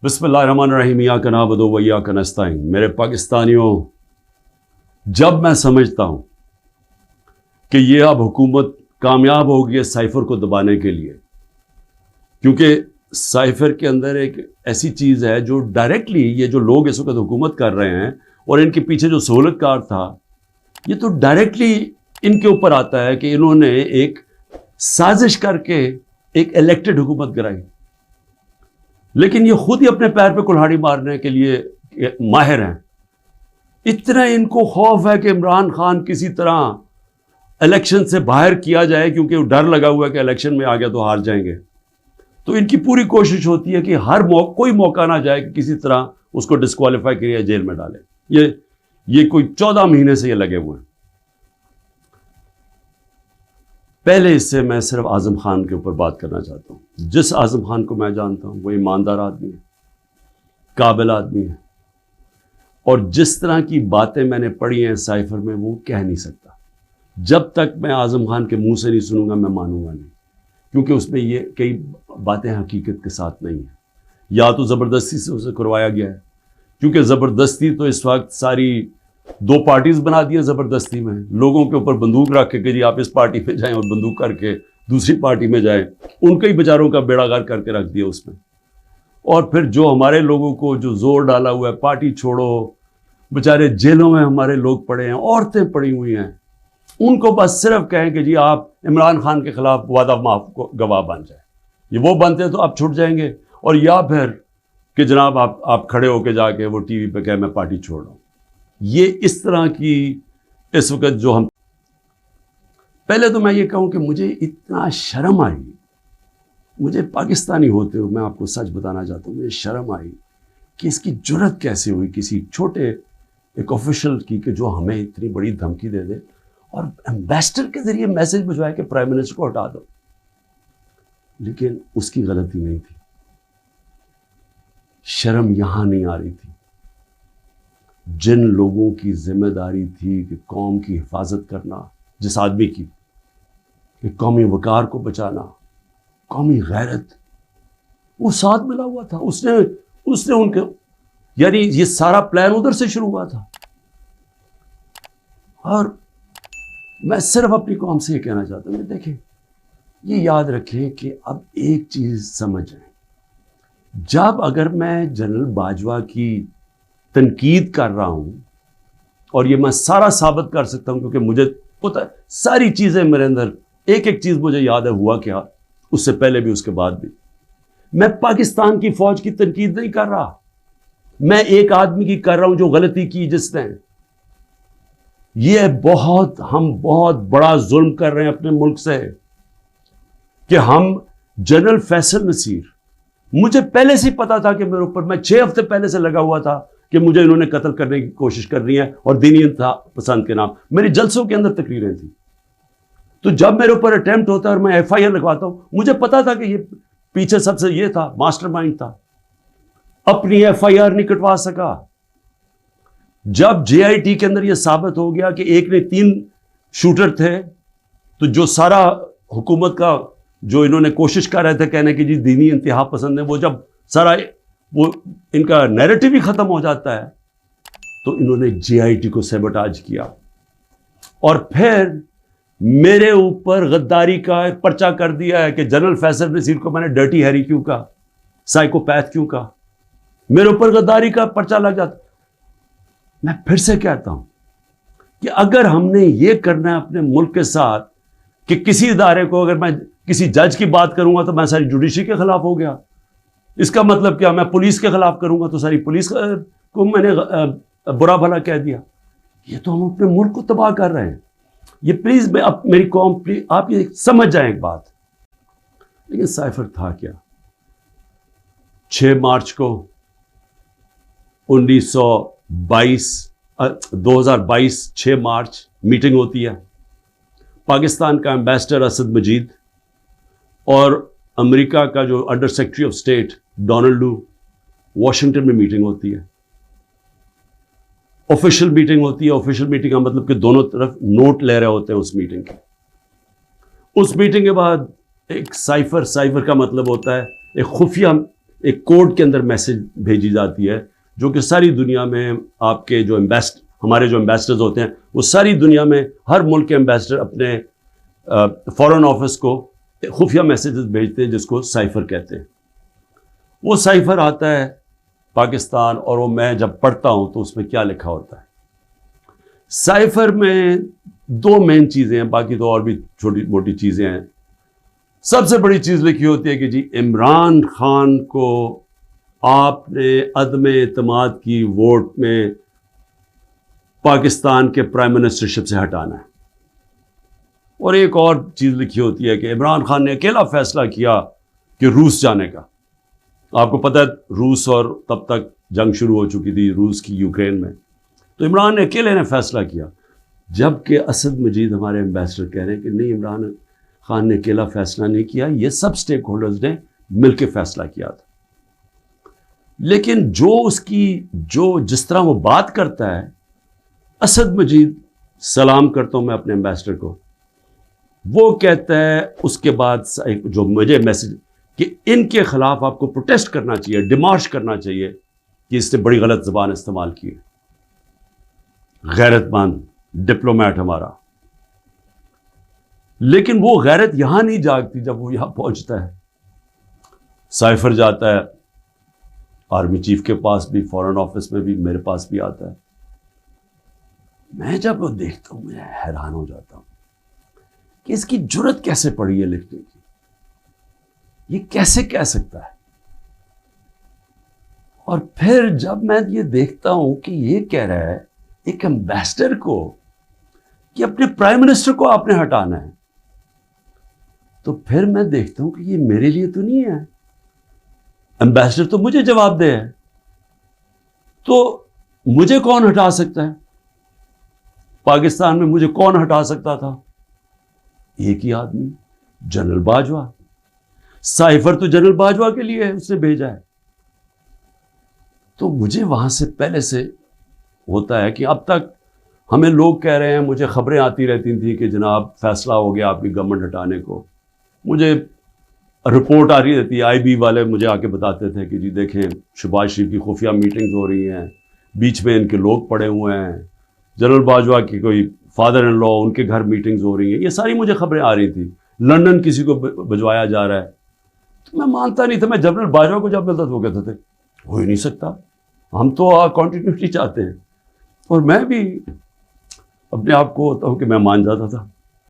بسم اللہ الرحمن الرحیم، ایاک نعبد و ایاک نستعین۔ میرے پاکستانیوں، جب میں سمجھتا ہوں کہ یہ اب حکومت کامیاب ہوگی ہے سائفر کو دبانے کے لیے، کیونکہ سائفر کے اندر ایک ایسی چیز ہے جو ڈائریکٹلی یہ جو لوگ اس وقت حکومت کر رہے ہیں اور ان کے پیچھے جو سہولت کار تھا، یہ تو ڈائریکٹلی ان کے اوپر آتا ہے کہ انہوں نے ایک سازش کر کے ایک الیکٹڈ حکومت کرائی، لیکن یہ خود ہی اپنے پیر پہ کلہاڑی مارنے کے لیے ماہر ہیں۔ اتنا ان کو خوف ہے کہ عمران خان کسی طرح الیکشن سے باہر کیا جائے، کیونکہ ڈر لگا ہوا ہے کہ الیکشن میں آ گیا تو ہار جائیں گے۔ تو ان کی پوری کوشش ہوتی ہے کہ ہر کوئی موقع نہ جائے کہ کسی طرح اس کو ڈسکوالیفائی کرے، جیل میں ڈالے۔ یہ کوئی 14 مہینے سے یہ لگے ہوئے ہیں۔ پہلے اس سے میں صرف اعظم خان کے اوپر بات کرنا چاہتا ہوں۔ جس اعظم خان کو میں جانتا ہوں وہ ایماندار آدمی ہے، قابل آدمی ہے، اور جس طرح کی باتیں میں نے پڑھی ہیں سائفر میں وہ کہہ نہیں سکتا۔ جب تک میں اعظم خان کے منہ سے نہیں سنوں گا میں مانوں گا نہیں، کیونکہ اس میں یہ کئی باتیں حقیقت کے ساتھ نہیں ہیں۔ یا تو زبردستی سے اسے کروایا گیا ہے، کیونکہ زبردستی تو اس وقت ساری 2 پارٹیز بنا دی ہیں۔ زبردستی میں لوگوں کے اوپر بندوق رکھ کے کہ جی آپ اس پارٹی پہ جائیں، اور بندوق کر کے دوسری پارٹی میں جائیں، ان کے ہی بیچاروں کا بیڑا غرق کر کے رکھ دیا اس میں۔ اور پھر جو ہمارے لوگوں کو جو زور ڈالا ہوا ہے پارٹی چھوڑو، بیچارے جیلوں میں ہمارے لوگ پڑے ہیں، عورتیں پڑی ہوئی ہیں، ان کو بس صرف کہیں کہ جی آپ عمران خان کے خلاف وعدہ معاف گواہ بن جائیں۔ یہ وہ بنتے ہیں تو آپ چھوٹ جائیں گے، اور یا پھر کہ جناب آپ کھڑے ہو کے جا کے وہ ٹی وی پہ کہیں میں پارٹی چھوڑ رہا ہوں۔ یہ اس طرح کی اس وقت جو ہم، پہلے تو میں یہ کہوں کہ مجھے اتنا شرم آئی، مجھے پاکستانی ہوتے ہوئے میں آپ کو سچ بتانا چاہتا ہوں، مجھے شرم آئی کہ اس کی جرت کیسے ہوئی کسی چھوٹے ایک آفیشل کی کہ جو ہمیں اتنی بڑی دھمکی دے دے اور ایمبیسڈر کے ذریعے میسج بھجوائے کہ پرائم منسٹر کو ہٹا دو۔ لیکن اس کی غلطی نہیں تھی، شرم یہاں نہیں آ رہی تھی۔ جن لوگوں کی ذمہ داری تھی کہ قوم کی حفاظت کرنا، جس آدمی کی کہ قومی وقار کو بچانا، قومی غیرت، وہ ساتھ ملا ہوا تھا۔ اس نے ان کے، یعنی یہ سارا پلان ادھر سے شروع ہوا تھا۔ اور میں صرف اپنی قوم سے یہ کہنا چاہتا ہوں کہ دیکھیں، یہ یاد رکھیں کہ اب ایک چیز سمجھیں، جب اگر میں جنرل باجوہ کی تنقید کر رہا ہوں، اور یہ میں سارا ثابت کر سکتا ہوں کیونکہ مجھے پتہ ہے ساری چیزیں میرے اندر، ایک ایک چیز مجھے یاد ہے ہوا کیا، اس سے پہلے بھی اس کے بعد بھی۔ میں پاکستان کی فوج کی تنقید نہیں کر رہا، میں ایک آدمی کی کر رہا ہوں جو غلطی کی جس نے۔ یہ ہم بہت بڑا ظلم کر رہے ہیں اپنے ملک سے کہ ہم جنرل فیصل نصیر، مجھے پہلے سے پتا تھا کہ میرے اوپر، میں 6 ہفتے پہلے سے لگا ہوا تھا کہ مجھے انہوں نے قتل کرنے کی کوشش کرنی ہے، اور دینی انتہا پسند کے نام، میری جلسوں کے اندر تقریریں تھیں۔ تو جب میرے اوپر اٹیمپٹ ہوتا ہے اور میں FIR لگواتا ہوں، مجھے پتا تھا کہ یہ پیچھے سب سے یہ تھا، ماسٹر مائنڈ تھا، اپنی FIR نہیں کٹوا سکا۔ جب JIT کے اندر یہ ثابت ہو گیا کہ ایک نے 3 شوٹر تھے، تو جو سارا حکومت کا جو انہوں نے کوشش کر رہے تھے کہنے کی جی دینی انتہا پسند ہے، وہ جب سارا وہ ان کا نیریٹو ہی ختم ہو جاتا ہے، تو انہوں نے JIT کو سیبوٹاج کیا، اور پھر میرے اوپر غداری کا پرچہ کر دیا ہے کہ جنرل فیصل نصیر کو میں نے ڈرٹی ہیری کیوں کہا، سائیکوپیتھ کیوں کہا، میرے اوپر غداری کا پرچہ لگ جاتا۔ میں پھر سے کہتا ہوں کہ اگر ہم نے یہ کرنا ہے اپنے ملک کے ساتھ کہ کسی ادارے کو، اگر میں کسی جج کی بات کروں گا تو میں ساری جوڈیشری کے خلاف ہو گیا، اس کا مطلب کیا، میں پولیس کے خلاف کروں گا تو ساری پولیس کو میں نے برا بھلا کہہ دیا۔ یہ تو ہم اپنے ملک کو تباہ کر رہے ہیں۔ یہ پلیز میری قوم، پلیز آپ یہ سمجھ جائیں ایک بات۔ لیکن سائفر تھا کیا؟ 6 مارچ کو 2022 6 مارچ میٹنگ ہوتی ہے، پاکستان کا ایمبیسڈر اسد مجید اور امریکہ کا جو under secretary of state Donald Lu, Washington میں میٹنگ ہوتی ہے، آفیشیل میٹنگ ہوتی ہے۔ آفیشیل میٹنگ کا مطلب کہ دونوں طرف نوٹ لے رہے ہوتے ہیں اس میٹنگ کے۔ اس میٹنگ کے بعد ایک سائفر کا مطلب ہوتا ہے ایک خفیہ ایک کوڈ کے اندر میسج بھیجی جاتی ہے جو کہ ساری دنیا میں آپ کے جو ہمارے جو ایمبیسڈرز ہوتے ہیں وہ ساری دنیا میں ہر ملک کے ایمبیسڈر اپنے فارن آفس کو خفیہ میسیجز بھیجتے ہیں جس کو سائفر کہتے ہیں. وہ سائفر آتا ہے پاکستان اور وہ میں جب پڑھتا ہوں تو اس میں کیا لکھا ہوتا ہے. سائفر میں دو مین چیزیں ہیں, باقی تو اور بھی چھوٹی موٹی چیزیں ہیں. سب سے بڑی چیز لکھی ہوتی ہے کہ جی عمران خان کو آپ نے عدم اعتماد کی ووٹ میں پاکستان کے پرائم منسٹرشپ سے ہٹانا ہے. اور ایک اور چیز لکھی ہوتی ہے کہ عمران خان نے اکیلا فیصلہ کیا کہ روس جانے کا. آپ کو پتہ ہے روس اور تب تک جنگ شروع ہو چکی تھی روس کی یوکرین میں, تو عمران نے اکیلے نے فیصلہ کیا. جبکہ اسد مجید ہمارے ایمبیسڈر کہہ رہے ہیں کہ نہیں, عمران خان نے اکیلا فیصلہ نہیں کیا, یہ سب سٹیک ہولڈرز نے مل کے فیصلہ کیا تھا. لیکن جس طرح وہ بات کرتا ہے, اسد مجید, سلام کرتا ہوں میں اپنے ایمبیسڈر کو, وہ کہتا ہے اس کے بعد جو مجھے میسج کہ ان کے خلاف آپ کو پروٹیسٹ کرنا چاہیے, ڈیمارش کرنا چاہیے کہ اس نے بڑی غلط زبان استعمال کی ہے. غیرت مند ڈپلومیٹ ہمارا. لیکن وہ غیرت یہاں نہیں جاگتی جب وہ یہاں پہنچتا ہے. سائفر جاتا ہے آرمی چیف کے پاس بھی, فورن آفس میں بھی, میرے پاس بھی آتا ہے. میں جب وہ دیکھتا ہوں میں حیران ہو جاتا ہوں کہ اس کی جرت کیسے پڑی ہے لکھنے کی. یہ کیسے کہہ سکتا ہے. اور پھر جب میں یہ دیکھتا ہوں کہ یہ کہہ رہا ہے ایک ایمبیسڈر کو کہ اپنے پرائم منسٹر کو آپ نے ہٹانا ہے, تو پھر میں دیکھتا ہوں کہ یہ میرے لیے تو نہیں ہے. ایمبیسڈر تو مجھے جواب دے ہے, تو مجھے کون ہٹا سکتا ہے؟ پاکستان میں مجھے کون ہٹا سکتا تھا؟ ایک ہی آدمی, جنرل باجوہ. سائفر تو جنرل باجوہ کے لیے ہے, اس نے بھیجا ہے. تو مجھے وہاں سے پہلے سے ہوتا ہے کہ اب تک ہمیں لوگ کہہ رہے ہیں, مجھے خبریں آتی رہتی تھیں کہ جناب فیصلہ ہو گیا آپ کی گورنمنٹ ہٹانے کو. مجھے رپورٹ آ رہی رہتی ہے, آئی بی والے مجھے آ کے بتاتے تھے کہ جی دیکھیں شہباز شریف کی خفیہ میٹنگز ہو رہی ہیں, بیچ میں ان کے لوگ پڑے ہوئے ہیں, جنرل باجوہ کی کوئی فادر ان لا ان کے گھر میٹنگز ہو رہی ہیں. یہ ساری مجھے خبریں آ رہی تھیں. لندن کسی کو بھجوایا جا رہا ہے. تو میں مانتا نہیں تھا. میں جنرل باجوہ کو جب ملتا تو وہ کہتے تھے ہو ہی نہیں سکتا, ہم تو کنٹینیوٹی چاہتے ہیں. اور میں بھی اپنے آپ کو ہوتا ہوں کہ میں مان جاتا تھا.